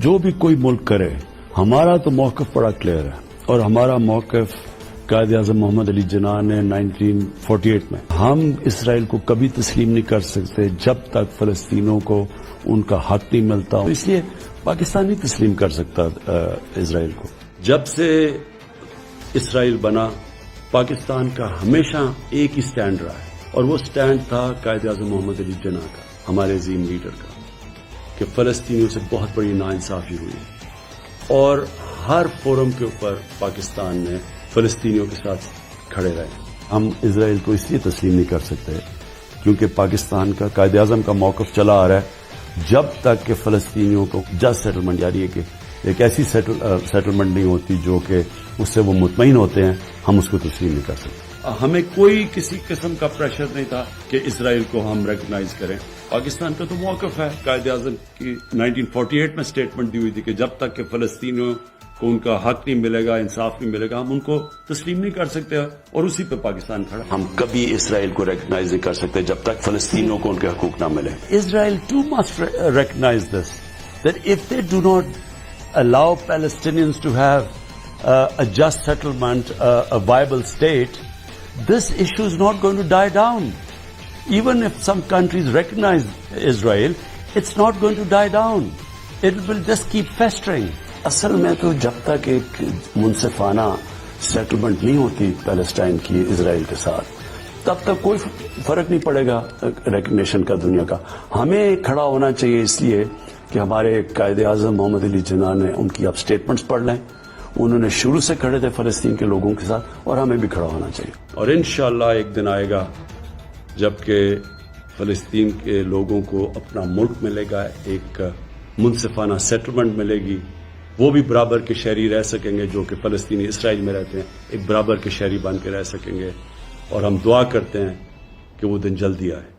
جو بھی کوئی ملک کرے، ہمارا تو موقف بڑا کلیئر ہے، اور ہمارا موقف قائد اعظم محمد علی جناح نے 1948 میں، ہم اسرائیل کو کبھی تسلیم نہیں کر سکتے جب تک فلسطینیوں کو ان کا حق نہیں ملتا، اس لیے پاکستان نہیں تسلیم کر سکتا اسرائیل کو۔ جب سے اسرائیل بنا، پاکستان کا ہمیشہ ایک ہی سٹینڈ رہا ہے، اور وہ سٹینڈ تھا قائد اعظم محمد علی جناح کا، ہمارے عظیم لیڈر کا، کہ فلسطینیوں سے بہت بڑی ناانصافی ہوئی، اور ہر فورم کے اوپر پاکستان نے فلسطینیوں کے ساتھ کھڑے رہے۔ ہم اسرائیل کو اس لیے تسلیم نہیں کر سکتے کیونکہ پاکستان کا قائد اعظم کا موقف چلا آ رہا ہے، جب تک کہ فلسطینیوں کو جسٹ سیٹلمنٹ، یعنی کہ ایک ایسی سیٹلمنٹ نہیں ہوتی جو کہ اس سے وہ مطمئن ہوتے ہیں، ہم اس کو تسلیم نہیں کر سکتے۔ ہمیں کوئی کسی قسم کا پریشر نہیں تھا کہ اسرائیل کو ہم ریکگنائز کریں۔ پاکستان کا تو موقف ہے، قائد اعظم کی 1948 میں سٹیٹمنٹ دی ہوئی تھی کہ جب تک کہ فلسطینیوں کو ان کا حق نہیں ملے گا، انصاف نہیں ملے گا، ہم ان کو تسلیم نہیں کر سکتے، اور اسی پہ پاکستان کھڑا۔ ہم کبھی اسرائیل کو ریکگنائز نہیں کر سکتے جب تک فلسطینیوں کو ان کے حقوق نہ ملے۔ Israel too must recognise this that if they do not allow Palestinians to have a just settlement, a viable state, this issue is not going to die down. Even if some countries recognize Israel, it's not going to die down. It will just keep festering. اصل میں تو جب تک ایک منصفانہ settlement نہیں ہوتی Palestine کی اسرائیل کے ساتھ، تب تک کوئی فرق نہیں پڑے گا ریکگنیشن کا دنیا کا۔ ہمیں کھڑا ہونا چاہیے اس لیے کہ ہمارے قائد اعظم محمد علی جناح نے ان کی اب سٹیٹمنٹس پڑھ لیں، انہوں نے شروع سے کھڑے تھے فلسطین کے لوگوں کے ساتھ، اور ہمیں بھی کھڑا ہونا چاہیے۔ اور انشاءاللہ ایک دن آئے گا جبکہ فلسطین کے لوگوں کو اپنا ملک ملے گا، ایک منصفانہ سیٹلمنٹ ملے گی، وہ بھی برابر کے شہری رہ سکیں گے جو کہ فلسطینی اسرائیل میں رہتے ہیں، ایک برابر کے شہری بن کے رہ سکیں گے، اور ہم دعا کرتے ہیں کہ وہ دن جلدی آئے۔